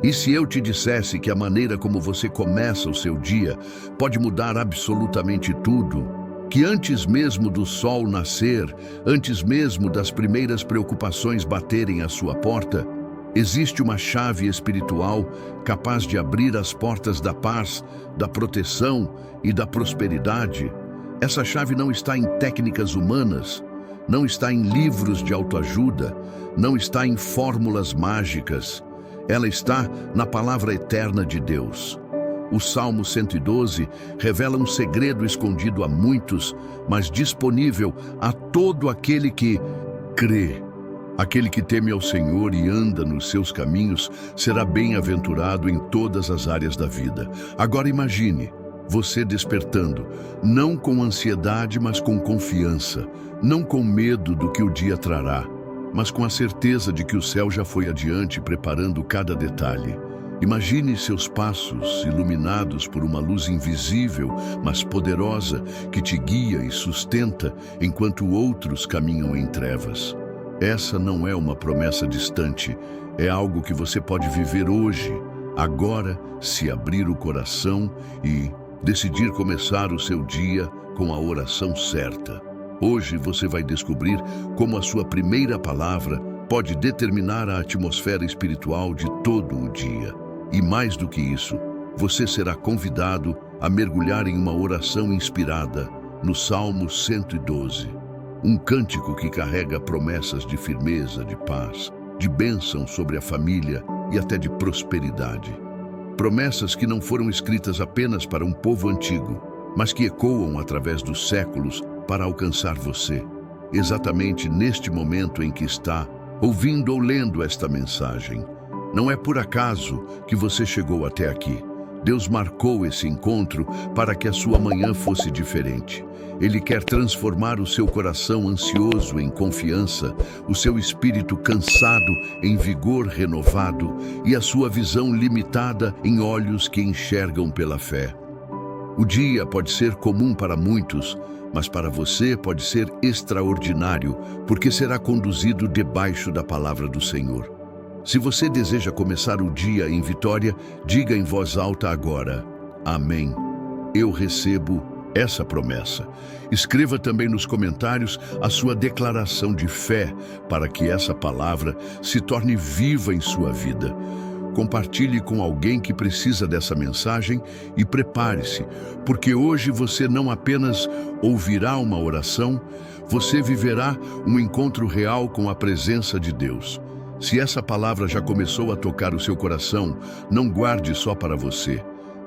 E se eu te dissesse que a maneira como você começa o seu dia pode mudar absolutamente tudo? Que antes mesmo do sol nascer, antes mesmo das primeiras preocupações baterem à sua porta, existe uma chave espiritual capaz de abrir as portas da paz, da proteção e da prosperidade? Essa chave não está em técnicas humanas, não está em livros de autoajuda, não está em fórmulas mágicas. Ela está na palavra eterna de Deus. O Salmo 112 revela um segredo escondido a muitos, mas disponível a todo aquele que crê. Aquele que teme ao Senhor e anda nos seus caminhos será bem-aventurado em todas as áreas da vida. Agora imagine você despertando, não com ansiedade, mas com confiança, não com medo do que o dia trará, mas com a certeza de que o céu já foi adiante preparando cada detalhe. Imagine seus passos iluminados por uma luz invisível, mas poderosa, que te guia e sustenta enquanto outros caminham em trevas. Essa não é uma promessa distante, é algo que você pode viver hoje, agora, se abrir o coração e decidir começar o seu dia com a oração certa. Hoje você vai descobrir como a sua primeira palavra pode determinar a atmosfera espiritual de todo o dia. E mais do que isso, você será convidado a mergulhar em uma oração inspirada no Salmo 112. Um cântico que carrega promessas de firmeza, de paz, de bênção sobre a família e até de prosperidade. Promessas que não foram escritas apenas para um povo antigo, mas que ecoam através dos séculos para alcançar você, exatamente neste momento em que está ouvindo ou lendo esta mensagem. Não é por acaso que você chegou até aqui. Deus marcou esse encontro para que a sua manhã fosse diferente. Ele quer transformar o seu coração ansioso em confiança, o seu espírito cansado em vigor renovado e a sua visão limitada em olhos que enxergam pela fé. O dia pode ser comum para muitos, mas para você pode ser extraordinário, porque será conduzido debaixo da palavra do Senhor. Se você deseja começar o dia em vitória, diga em voz alta agora: Amém. Eu recebo essa promessa. Escreva também nos comentários a sua declaração de fé para que essa palavra se torne viva em sua vida. Compartilhe com alguém que precisa dessa mensagem e prepare-se, porque hoje você não apenas ouvirá uma oração, você viverá um encontro real com a presença de Deus. Se essa palavra já começou a tocar o seu coração, não guarde só para você.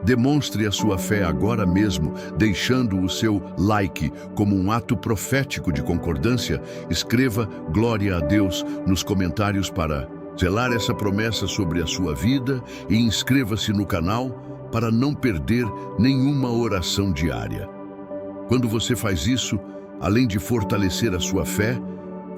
Demonstre a sua fé agora mesmo, deixando o seu like como um ato profético de concordância. Escreva glória a Deus nos comentários para selar essa promessa sobre a sua vida e inscreva-se no canal para não perder nenhuma oração diária. Quando você faz isso, além de fortalecer a sua fé,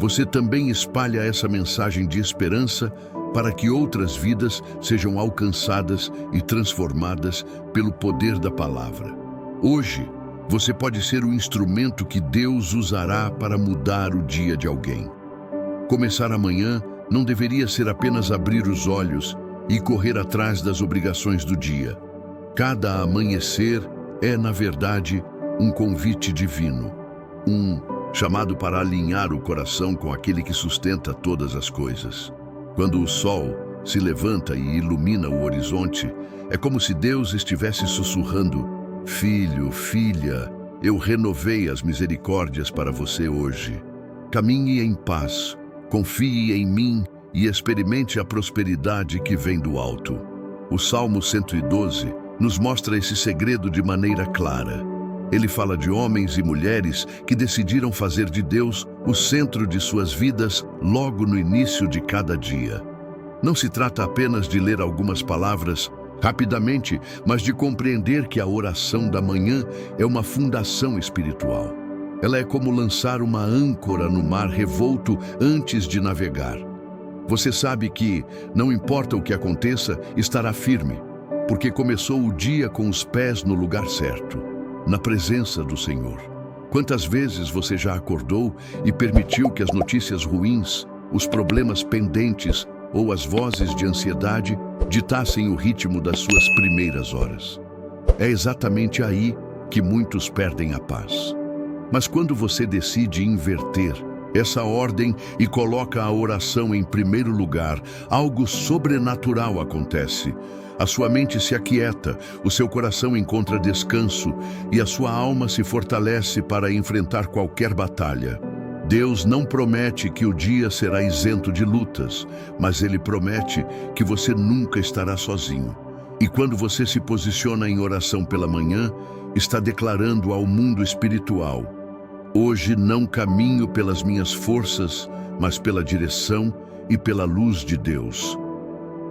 você também espalha essa mensagem de esperança para que outras vidas sejam alcançadas e transformadas pelo poder da palavra. Hoje, você pode ser o instrumento que Deus usará para mudar o dia de alguém. Começar amanhã não deveria ser apenas abrir os olhos e correr atrás das obrigações do dia. Cada amanhecer é, na verdade, um convite divino, um chamado para alinhar o coração com aquele que sustenta todas as coisas. Quando o sol se levanta e ilumina o horizonte, é como se Deus estivesse sussurrando: Filho, filha, eu renovei as misericórdias para você hoje. Caminhe em paz, confie em mim e experimente a prosperidade que vem do alto. O Salmo 112 nos mostra esse segredo de maneira clara. Ele fala de homens e mulheres que decidiram fazer de Deus o centro de suas vidas logo no início de cada dia. Não se trata apenas de ler algumas palavras rapidamente, mas de compreender que a oração da manhã é uma fundação espiritual. Ela é como lançar uma âncora no mar revolto antes de navegar. Você sabe que, não importa o que aconteça, estará firme, porque começou o dia com os pés no lugar certo, na presença do Senhor. Quantas vezes você já acordou e permitiu que as notícias ruins, os problemas pendentes ou as vozes de ansiedade ditassem o ritmo das suas primeiras horas. É exatamente aí que muitos perdem a paz. Mas quando você decide inverter essa ordem e coloca a oração em primeiro lugar, algo sobrenatural acontece. A sua mente se aquieta, o seu coração encontra descanso e a sua alma se fortalece para enfrentar qualquer batalha. Deus não promete que o dia será isento de lutas, mas Ele promete que você nunca estará sozinho. E quando você se posiciona em oração pela manhã, está declarando ao mundo espiritual: hoje não caminho pelas minhas forças, mas pela direção e pela luz de Deus.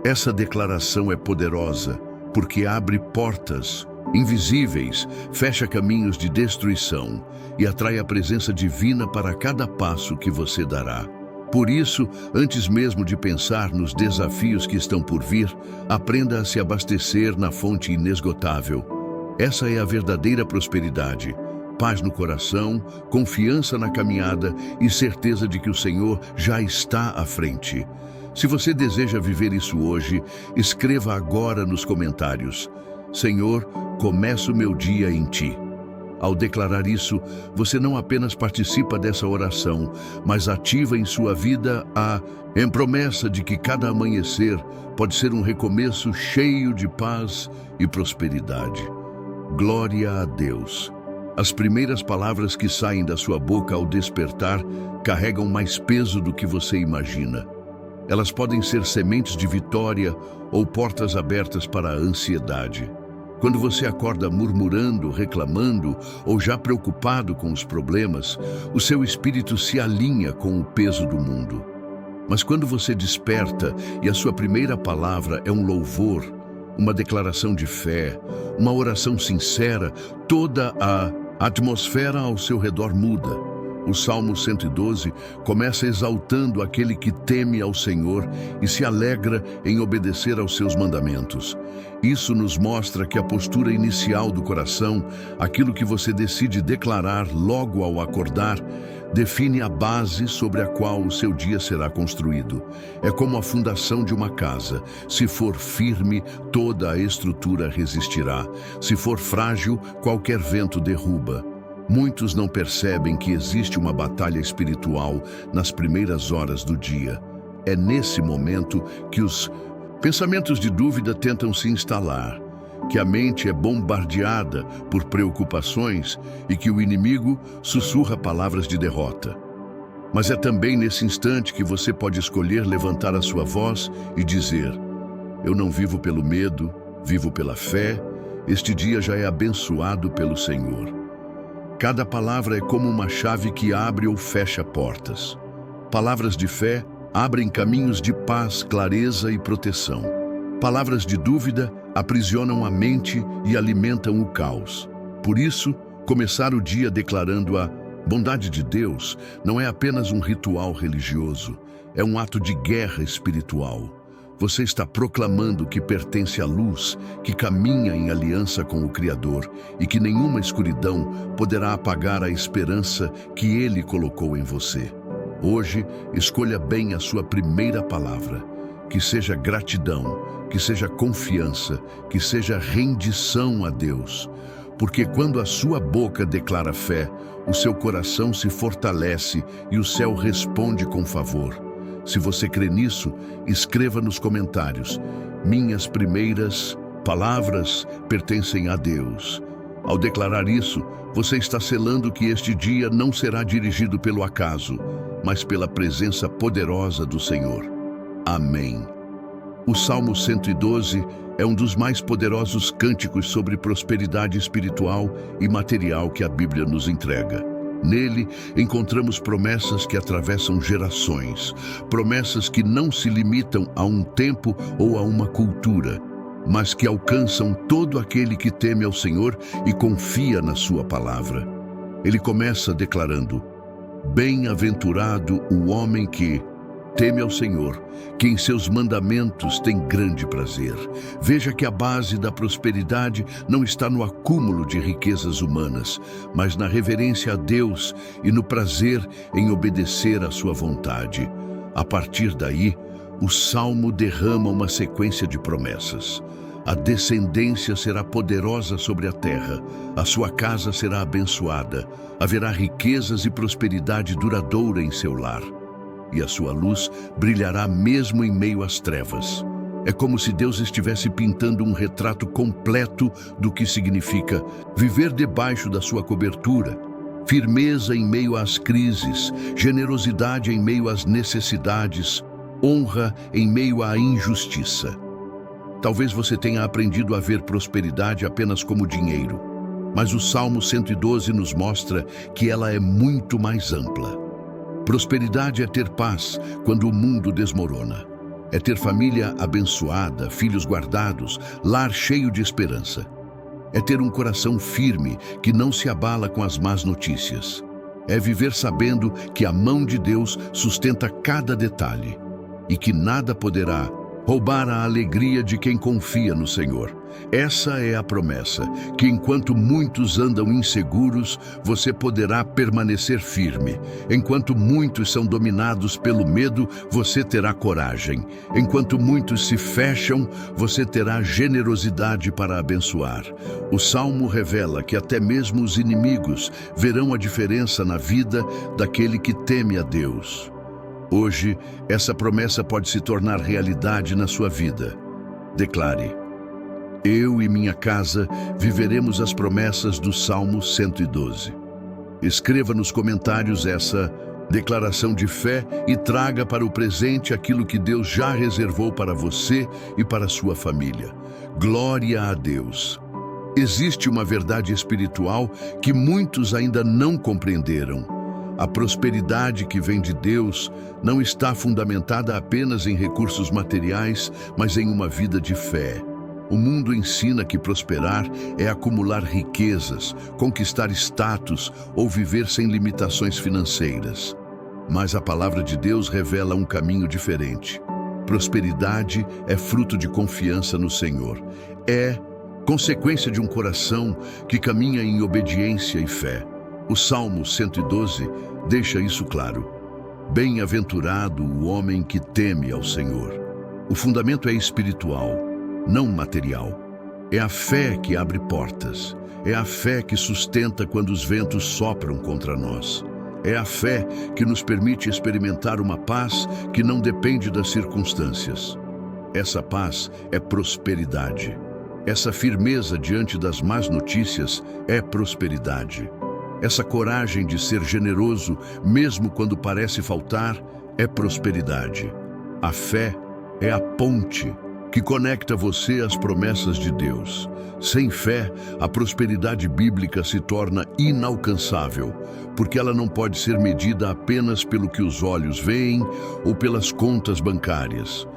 Essa declaração é poderosa, porque abre portas invisíveis, fecha caminhos de destruição e atrai a presença divina para cada passo que você dará. Por isso, antes mesmo de pensar nos desafios que estão por vir, aprenda a se abastecer na fonte inesgotável. Essa é a verdadeira prosperidade. Paz no coração, confiança na caminhada e certeza de que o Senhor já está à frente. Se você deseja viver isso hoje, escreva agora nos comentários: Senhor, começo meu dia em Ti. Ao declarar isso, você não apenas participa dessa oração, mas ativa em sua vida a promessa de que cada amanhecer pode ser um recomeço cheio de paz e prosperidade. Glória a Deus! As primeiras palavras que saem da sua boca ao despertar carregam mais peso do que você imagina. Elas podem ser sementes de vitória ou portas abertas para a ansiedade. Quando você acorda murmurando, reclamando ou já preocupado com os problemas, o seu espírito se alinha com o peso do mundo. Mas quando você desperta e a sua primeira palavra é um louvor, uma declaração de fé, uma oração sincera, toda a atmosfera ao seu redor muda. O Salmo 112 começa exaltando aquele que teme ao Senhor e se alegra em obedecer aos seus mandamentos. Isso nos mostra que a postura inicial do coração, aquilo que você decide declarar logo ao acordar, define a base sobre a qual o seu dia será construído. É como a fundação de uma casa. Se for firme, toda a estrutura resistirá. Se for frágil, qualquer vento derruba. Muitos não percebem que existe uma batalha espiritual nas primeiras horas do dia. É nesse momento que os pensamentos de dúvida tentam se instalar, que a mente é bombardeada por preocupações e que o inimigo sussurra palavras de derrota. Mas é também nesse instante que você pode escolher levantar a sua voz e dizer: eu não vivo pelo medo, vivo pela fé. Este dia já é abençoado pelo Senhor. Cada palavra é como uma chave que abre ou fecha portas. Palavras de fé abrem caminhos de paz, clareza e proteção. Palavras de dúvida aprisionam a mente e alimentam o caos. Por isso, começar o dia declarando a bondade de Deus não é apenas um ritual religioso, é um ato de guerra espiritual. Você está proclamando que pertence à luz, que caminha em aliança com o Criador e que nenhuma escuridão poderá apagar a esperança que Ele colocou em você. Hoje, escolha bem a sua primeira palavra. Que seja gratidão, que seja confiança, que seja rendição a Deus. Porque quando a sua boca declara fé, o seu coração se fortalece e o céu responde com favor. Se você crê nisso, escreva nos comentários: minhas primeiras palavras pertencem a Deus. Ao declarar isso, você está selando que este dia não será dirigido pelo acaso, mas pela presença poderosa do Senhor. Amém. O Salmo 112 é um dos mais poderosos cânticos sobre prosperidade espiritual e material que a Bíblia nos entrega. Nele, encontramos promessas que atravessam gerações, promessas que não se limitam a um tempo ou a uma cultura, mas que alcançam todo aquele que teme ao Senhor e confia na sua palavra. Ele começa declarando: bem-aventurado o homem que teme ao Senhor, que em seus mandamentos tem grande prazer. Veja que a base da prosperidade não está no acúmulo de riquezas humanas, mas na reverência a Deus e no prazer em obedecer à sua vontade. A partir daí, O Salmo derrama uma sequência de promessas. A descendência será poderosa sobre a terra, a sua casa será abençoada, haverá riquezas e prosperidade duradoura em seu lar. E a sua luz brilhará mesmo em meio às trevas. É como se Deus estivesse pintando um retrato completo do que significa viver debaixo da sua cobertura. Firmeza em meio às crises, generosidade em meio às necessidades, honra em meio à injustiça. Talvez você tenha aprendido a ver prosperidade apenas como dinheiro, mas o Salmo 112 nos mostra que ela é muito mais ampla. Prosperidade é ter paz quando o mundo desmorona. É ter família abençoada, filhos guardados, lar cheio de esperança. É ter um coração firme que não se abala com as más notícias. É viver sabendo que a mão de Deus sustenta cada detalhe e que nada poderá roubar a alegria de quem confia no Senhor. Essa é a promessa, que enquanto muitos andam inseguros, você poderá permanecer firme. Enquanto muitos são dominados pelo medo, você terá coragem. Enquanto muitos se fecham, você terá generosidade para abençoar. O Salmo revela que até mesmo os inimigos verão a diferença na vida daquele que teme a Deus. Hoje, essa promessa pode se tornar realidade na sua vida. Declare: eu e minha casa viveremos as promessas do Salmo 112. Escreva nos comentários essa declaração de fé e traga para o presente aquilo que Deus já reservou para você e para sua família. Glória a Deus! Existe uma verdade espiritual que muitos ainda não compreenderam. A prosperidade que vem de Deus não está fundamentada apenas em recursos materiais, mas em uma vida de fé. O mundo ensina que prosperar é acumular riquezas, conquistar status ou viver sem limitações financeiras. Mas a palavra de Deus revela um caminho diferente. Prosperidade é fruto de confiança no Senhor. É consequência de um coração que caminha em obediência e fé. O Salmo 112 deixa isso claro. Bem-aventurado o homem que teme ao Senhor. O fundamento é espiritual, não material. É a fé que abre portas. É a fé que sustenta quando os ventos sopram contra nós. É a fé que nos permite experimentar uma paz que não depende das circunstâncias. Essa paz é prosperidade. Essa firmeza diante das más notícias é prosperidade. Essa coragem de ser generoso, mesmo quando parece faltar, é prosperidade. A fé é a ponte que conecta você às promessas de Deus. Sem fé, a prosperidade bíblica se torna inalcançável, porque ela não pode ser medida apenas pelo que os olhos veem ou pelas contas bancárias.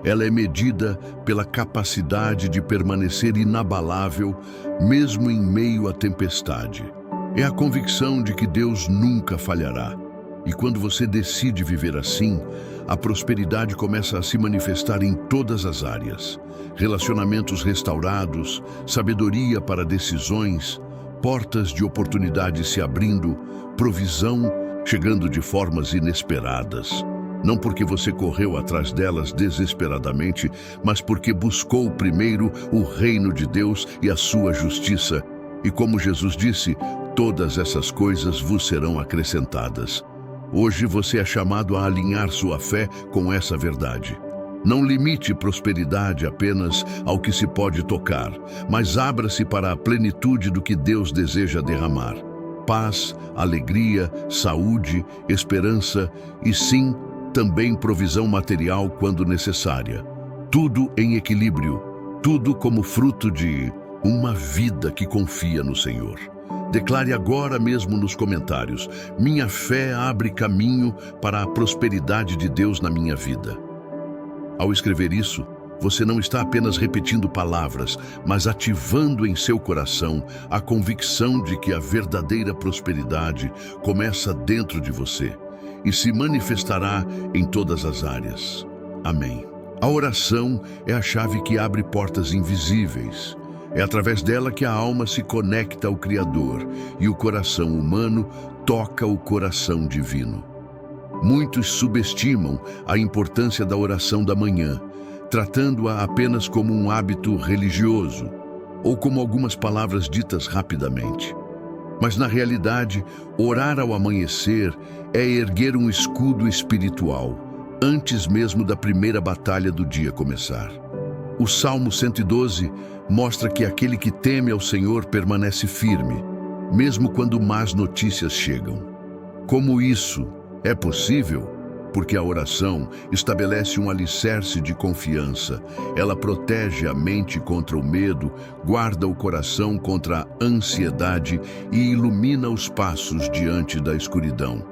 Ela é medida pela capacidade de permanecer inabalável, mesmo em meio à tempestade. É a convicção de que Deus nunca falhará. E quando você decide viver assim, a prosperidade começa a se manifestar em todas as áreas. Relacionamentos restaurados, sabedoria para decisões, portas de oportunidade se abrindo, provisão chegando de formas inesperadas. Não porque você correu atrás delas desesperadamente, mas porque buscou primeiro o reino de Deus e a sua justiça. E como Jesus disse, todas essas coisas vos serão acrescentadas. Hoje você é chamado a alinhar sua fé com essa verdade. Não limite prosperidade apenas ao que se pode tocar, mas abra-se para a plenitude do que Deus deseja derramar. Paz, alegria, saúde, esperança e, sim, também provisão material quando necessária. Tudo em equilíbrio, tudo como fruto de uma vida que confia no Senhor. Declare agora mesmo nos comentários: minha fé abre caminho para a prosperidade de Deus na minha vida. Ao escrever isso, você não está apenas repetindo palavras, mas ativando em seu coração a convicção de que a verdadeira prosperidade começa dentro de você e se manifestará em todas as áreas. Amém. A oração é a chave que abre portas invisíveis. É através dela que a alma se conecta ao Criador e o coração humano toca o coração divino. Muitos subestimam a importância da oração da manhã, tratando-a apenas como um hábito religioso ou como algumas palavras ditas rapidamente. Mas, na realidade, orar ao amanhecer é erguer um escudo espiritual, antes mesmo da primeira batalha do dia começar. O Salmo 112 mostra que aquele que teme ao Senhor permanece firme, mesmo quando más notícias chegam. Como isso é possível? Porque a oração estabelece um alicerce de confiança. Ela protege a mente contra o medo, guarda o coração contra a ansiedade e ilumina os passos diante da escuridão.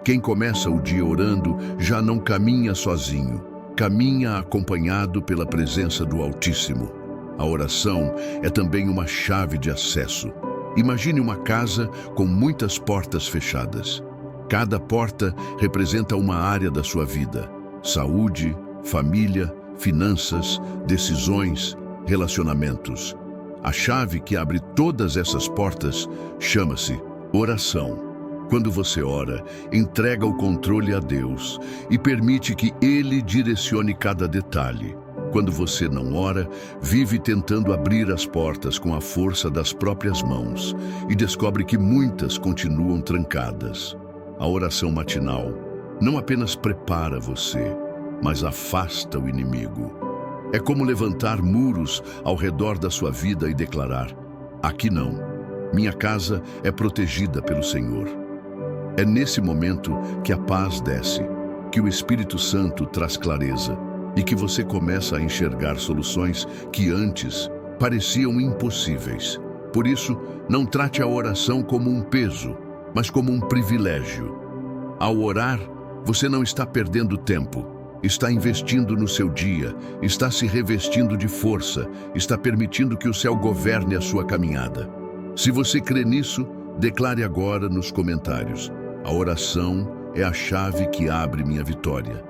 Quem começa o dia orando já não caminha sozinho, caminha acompanhado pela presença do Altíssimo. A oração é também uma chave de acesso. Imagine uma casa com muitas portas fechadas. Cada porta representa uma área da sua vida: saúde, família, finanças, decisões, relacionamentos. A chave que abre todas essas portas chama-se oração. Quando você ora, entrega o controle a Deus e permite que Ele direcione cada detalhe. Quando você não ora, vive tentando abrir as portas com a força das próprias mãos e descobre que muitas continuam trancadas. A oração matinal não apenas prepara você, mas afasta o inimigo. É como levantar muros ao redor da sua vida e declarar: aqui não, minha casa é protegida pelo Senhor. É nesse momento que a paz desce, que o Espírito Santo traz clareza e que você começa a enxergar soluções que antes pareciam impossíveis. Por isso, não trate a oração como um peso, mas como um privilégio. Ao orar, você não está perdendo tempo, está investindo no seu dia, está se revestindo de força, está permitindo que o céu governe a sua caminhada. Se você crê nisso, declare agora nos comentários: a oração é a chave que abre minha vitória.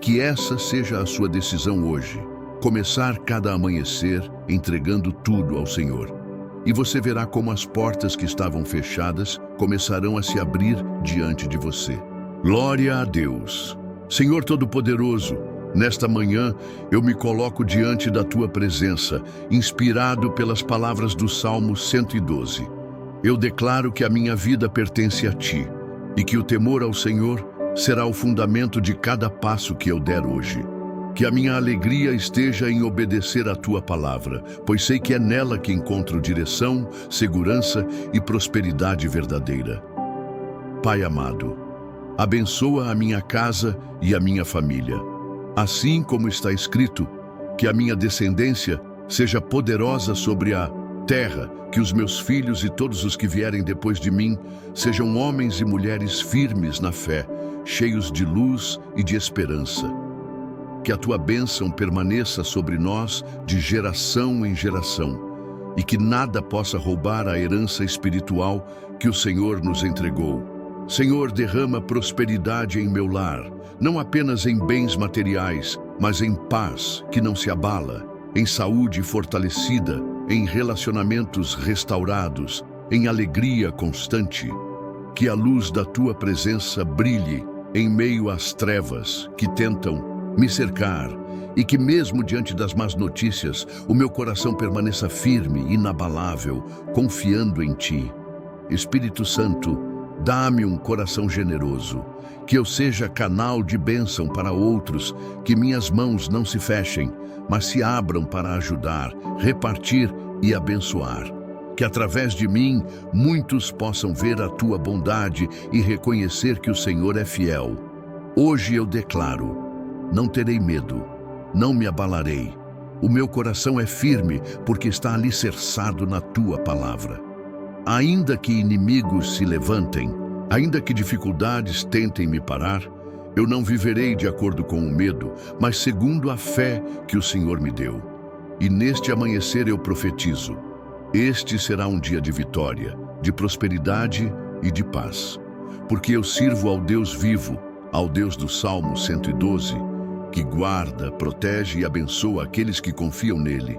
Que essa seja a sua decisão hoje, começar cada amanhecer entregando tudo ao Senhor. E você verá como as portas que estavam fechadas começarão a se abrir diante de você. Glória a Deus! Senhor Todo-Poderoso, nesta manhã eu me coloco diante da Tua presença, inspirado pelas palavras do Salmo 112. Eu declaro que a minha vida pertence a Ti e que o temor ao Senhor será o fundamento de cada passo que eu der hoje. Que a minha alegria esteja em obedecer à Tua palavra, pois sei que é nela que encontro direção, segurança e prosperidade verdadeira. Pai amado, abençoa a minha casa e a minha família. Assim como está escrito, que a minha descendência seja poderosa sobre a terra, que os meus filhos e todos os que vierem depois de mim sejam homens e mulheres firmes na fé, cheios de luz e de esperança. Que a Tua bênção permaneça sobre nós de geração em geração e que nada possa roubar a herança espiritual que o Senhor nos entregou. Senhor, derrama prosperidade em meu lar, não apenas em bens materiais, mas em paz que não se abala, em saúde fortalecida, em relacionamentos restaurados, em alegria constante. Que a luz da Tua presença brilhe em meio às trevas que tentam me cercar e que mesmo diante das más notícias, o meu coração permaneça firme, inabalável, confiando em Ti. Espírito Santo, dá-me um coração generoso, que eu seja canal de bênção para outros, que minhas mãos não se fechem, mas se abram para ajudar, repartir e abençoar. Que através de mim, muitos possam ver a Tua bondade e reconhecer que o Senhor é fiel. Hoje eu declaro: não terei medo, não me abalarei. O meu coração é firme porque está alicerçado na Tua palavra. Ainda que inimigos se levantem, ainda que dificuldades tentem me parar, eu não viverei de acordo com o medo, mas segundo a fé que o Senhor me deu. E neste amanhecer eu profetizo: este será um dia de vitória, de prosperidade e de paz. Porque eu sirvo ao Deus vivo, ao Deus do Salmo 112, que guarda, protege e abençoa aqueles que confiam nele.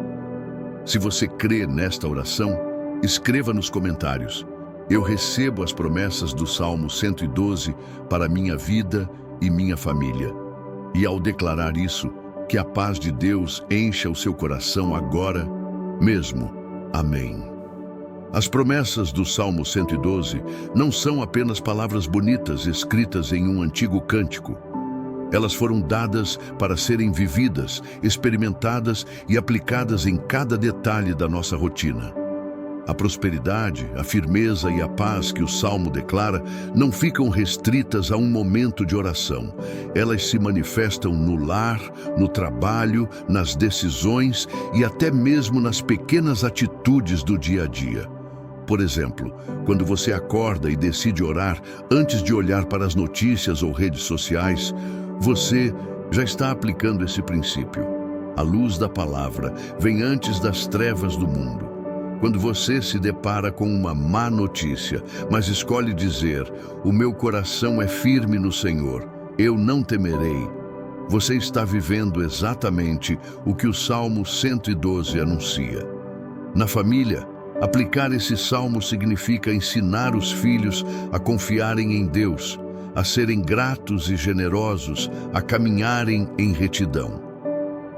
Se você crê nesta oração, escreva nos comentários: eu recebo as promessas do Salmo 112 para a minha vida e minha família. E ao declarar isso, que a paz de Deus encha o seu coração agora mesmo. Amém. As promessas do Salmo 112 não são apenas palavras bonitas escritas em um antigo cântico. Elas foram dadas para serem vividas, experimentadas e aplicadas em cada detalhe da nossa rotina. A prosperidade, a firmeza e a paz que o Salmo declara não ficam restritas a um momento de oração. Elas se manifestam no lar, no trabalho, nas decisões e até mesmo nas pequenas atitudes do dia a dia. Por exemplo, quando você acorda e decide orar antes de olhar para as notícias ou redes sociais, você já está aplicando esse princípio. A luz da palavra vem antes das trevas do mundo. Quando você se depara com uma má notícia, mas escolhe dizer: "O meu coração é firme no Senhor, eu não temerei", você está vivendo exatamente o que o Salmo 112 anuncia. Na família, aplicar esse salmo significa ensinar os filhos a confiarem em Deus, a serem gratos e generosos, a caminharem em retidão.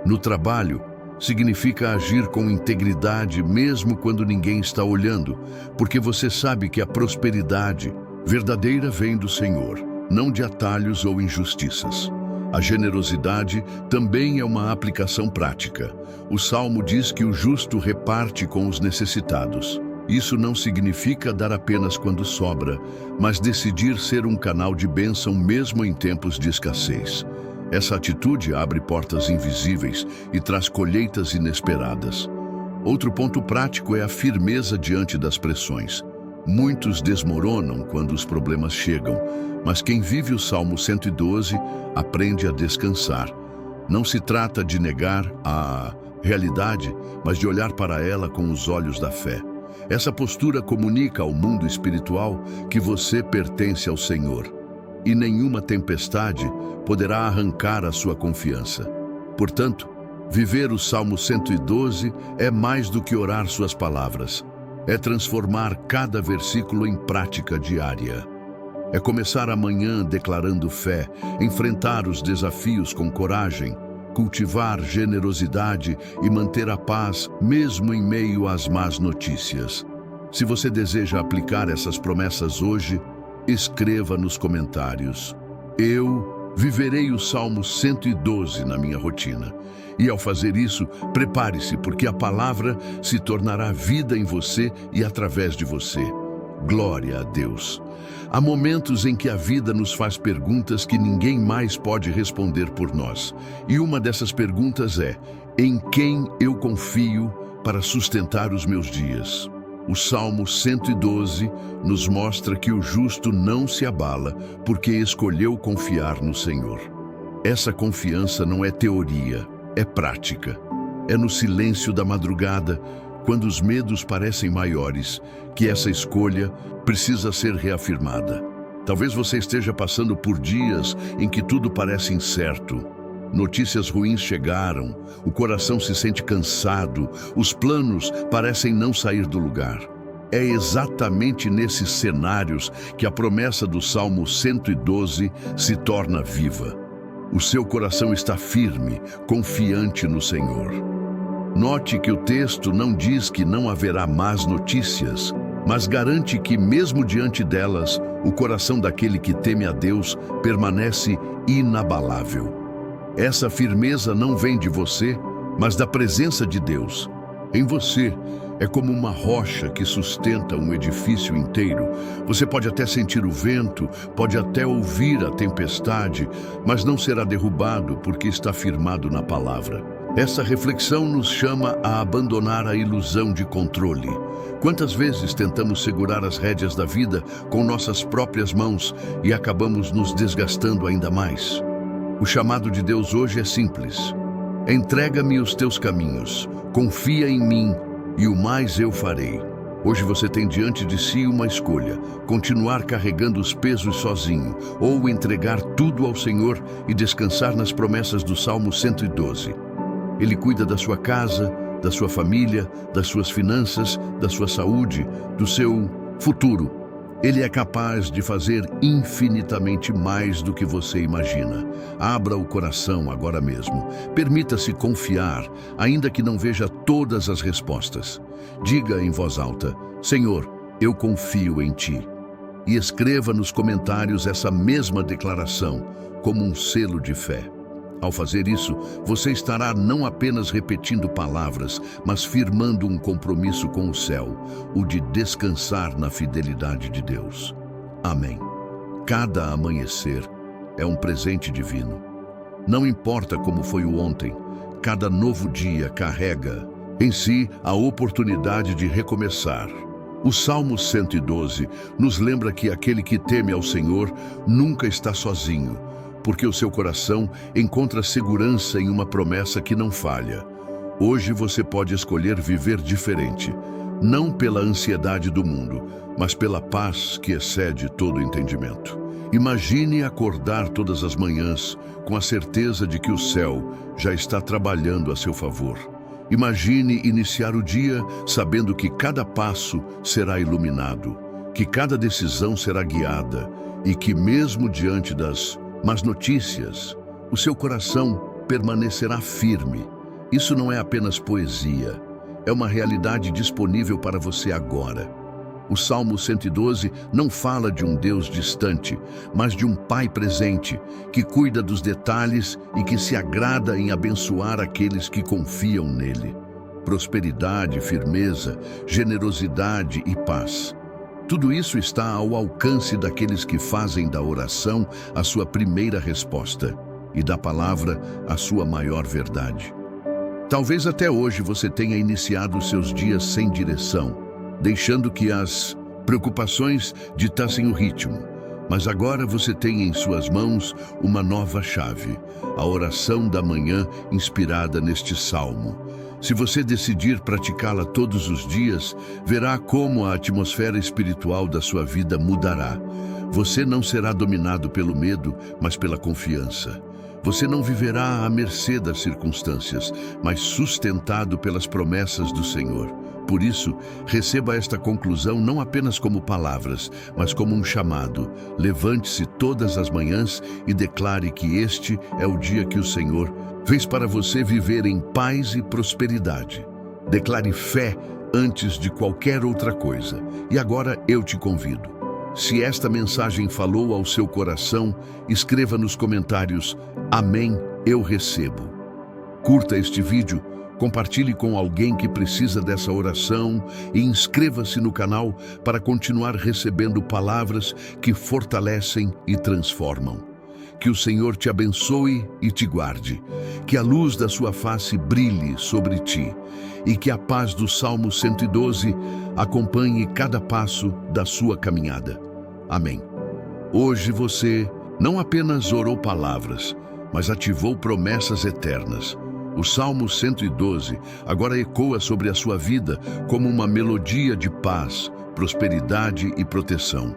No trabalho, significa agir com integridade mesmo quando ninguém está olhando, porque você sabe que a prosperidade verdadeira vem do Senhor, não de atalhos ou injustiças. A generosidade também é uma aplicação prática. O Salmo diz que o justo reparte com os necessitados. Isso não significa dar apenas quando sobra, mas decidir ser um canal de bênção mesmo em tempos de escassez. Essa atitude abre portas invisíveis e traz colheitas inesperadas. Outro ponto prático é a firmeza diante das pressões. Muitos desmoronam quando os problemas chegam, mas quem vive o Salmo 112 aprende a descansar. Não se trata de negar a realidade, mas de olhar para ela com os olhos da fé. Essa postura comunica ao mundo espiritual que você pertence ao Senhor, e nenhuma tempestade poderá arrancar a sua confiança. Portanto, viver o Salmo 112 é mais do que orar suas palavras. É transformar cada versículo em prática diária. É começar amanhã declarando fé, enfrentar os desafios com coragem, cultivar generosidade e manter a paz mesmo em meio às más notícias. Se você deseja aplicar essas promessas hoje, escreva nos comentários: "Eu viverei o Salmo 112 na minha rotina." E ao fazer isso, prepare-se, porque a palavra se tornará vida em você e através de você. Glória a Deus! Há momentos em que a vida nos faz perguntas que ninguém mais pode responder por nós. E uma dessas perguntas é: em quem eu confio para sustentar os meus dias? O Salmo 112 nos mostra que o justo não se abala porque escolheu confiar no Senhor. Essa confiança não é teoria, é prática. É no silêncio da madrugada, quando os medos parecem maiores, que essa escolha precisa ser reafirmada. Talvez você esteja passando por dias em que tudo parece incerto. Notícias ruins chegaram, o coração se sente cansado, os planos parecem não sair do lugar. É exatamente nesses cenários que a promessa do Salmo 112 se torna viva. O seu coração está firme, confiante no Senhor. Note que o texto não diz que não haverá más notícias, mas garante que, mesmo diante delas, o coração daquele que teme a Deus permanece inabalável. Essa firmeza não vem de você, mas da presença de Deus. Em você, é como uma rocha que sustenta um edifício inteiro. Você pode até sentir o vento, pode até ouvir a tempestade, mas não será derrubado porque está firmado na palavra. Essa reflexão nos chama a abandonar a ilusão de controle. Quantas vezes tentamos segurar as rédeas da vida com nossas próprias mãos e acabamos nos desgastando ainda mais? O chamado de Deus hoje é simples: entrega-me os teus caminhos, confia em mim e o mais eu farei. Hoje você tem diante de si uma escolha: continuar carregando os pesos sozinho ou entregar tudo ao Senhor e descansar nas promessas do Salmo 112. Ele cuida da sua casa, da sua família, das suas finanças, da sua saúde, do seu futuro. Ele é capaz de fazer infinitamente mais do que você imagina. Abra o coração agora mesmo. Permita-se confiar, ainda que não veja todas as respostas. Diga em voz alta: Senhor, eu confio em Ti. E escreva nos comentários essa mesma declaração, como um selo de fé. Ao fazer isso, você estará não apenas repetindo palavras, mas firmando um compromisso com o céu, o de descansar na fidelidade de Deus. Amém. Cada amanhecer é um presente divino. Não importa como foi o ontem, cada novo dia carrega em si a oportunidade de recomeçar. O Salmo 112 nos lembra que aquele que teme ao Senhor nunca está sozinho, porque o seu coração encontra segurança em uma promessa que não falha. Hoje você pode escolher viver diferente, não pela ansiedade do mundo, mas pela paz que excede todo entendimento. Imagine acordar todas as manhãs com a certeza de que o céu já está trabalhando a seu favor. Imagine iniciar o dia sabendo que cada passo será iluminado, que cada decisão será guiada e que mesmo diante das más notícias, o seu coração permanecerá firme. Isso não é apenas poesia, é uma realidade disponível para você agora. O Salmo 112 não fala de um Deus distante, mas de um Pai presente, que cuida dos detalhes e que se agrada em abençoar aqueles que confiam nele. Prosperidade, firmeza, generosidade e paz. Tudo isso está ao alcance daqueles que fazem da oração a sua primeira resposta e da palavra a sua maior verdade. Talvez até hoje você tenha iniciado os seus dias sem direção, deixando que as preocupações ditassem o ritmo. Mas agora você tem em suas mãos uma nova chave, a oração da manhã inspirada neste salmo. Se você decidir praticá-la todos os dias, verá como a atmosfera espiritual da sua vida mudará. Você não será dominado pelo medo, mas pela confiança. Você não viverá à mercê das circunstâncias, mas sustentado pelas promessas do Senhor. Por isso, receba esta conclusão não apenas como palavras, mas como um chamado. Levante-se todas as manhãs e declare que este é o dia que o Senhor fez para você viver em paz e prosperidade. Declare fé antes de qualquer outra coisa. E agora eu te convido. Se esta mensagem falou ao seu coração, escreva nos comentários: Amém, eu recebo. Curta este vídeo, compartilhe com alguém que precisa dessa oração e inscreva-se no canal para continuar recebendo palavras que fortalecem e transformam. Que o Senhor te abençoe e te guarde, que a luz da sua face brilhe sobre ti e que a paz do Salmo 112 acompanhe cada passo da sua caminhada. Amém. Hoje você não apenas orou palavras, mas ativou promessas eternas. O Salmo 112 agora ecoa sobre a sua vida como uma melodia de paz, prosperidade e proteção.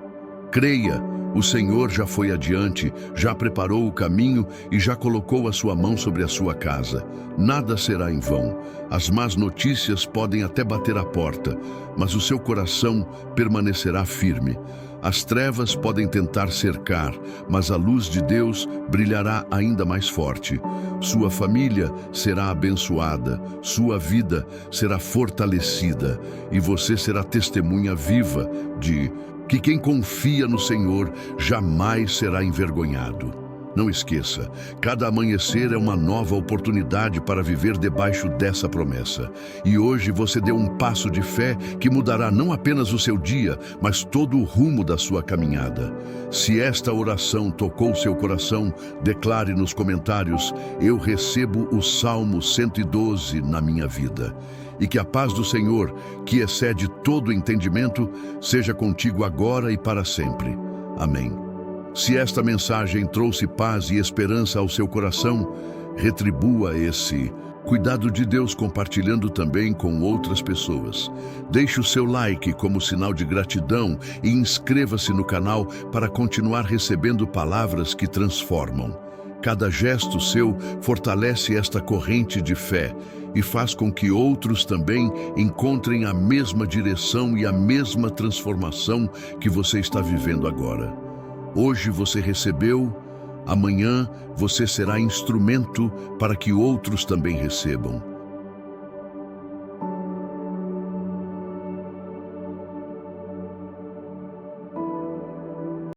Creia, o Senhor já foi adiante, já preparou o caminho e já colocou a sua mão sobre a sua casa. Nada será em vão. As más notícias podem até bater à porta, mas o seu coração permanecerá firme. As trevas podem tentar cercar, mas a luz de Deus brilhará ainda mais forte. Sua família será abençoada, sua vida será fortalecida e você será testemunha viva de que quem confia no Senhor jamais será envergonhado. Não esqueça, cada amanhecer é uma nova oportunidade para viver debaixo dessa promessa. E hoje você deu um passo de fé que mudará não apenas o seu dia, mas todo o rumo da sua caminhada. Se esta oração tocou seu coração, declare nos comentários: eu recebo o Salmo 112 na minha vida. E que a paz do Senhor, que excede todo entendimento, seja contigo agora e para sempre. Amém. Se esta mensagem trouxe paz e esperança ao seu coração, retribua esse cuidado de Deus compartilhando também com outras pessoas. Deixe o seu like como sinal de gratidão e inscreva-se no canal para continuar recebendo palavras que transformam. Cada gesto seu fortalece esta corrente de fé e faz com que outros também encontrem a mesma direção e a mesma transformação que você está vivendo agora. Hoje você recebeu, amanhã você será instrumento para que outros também recebam.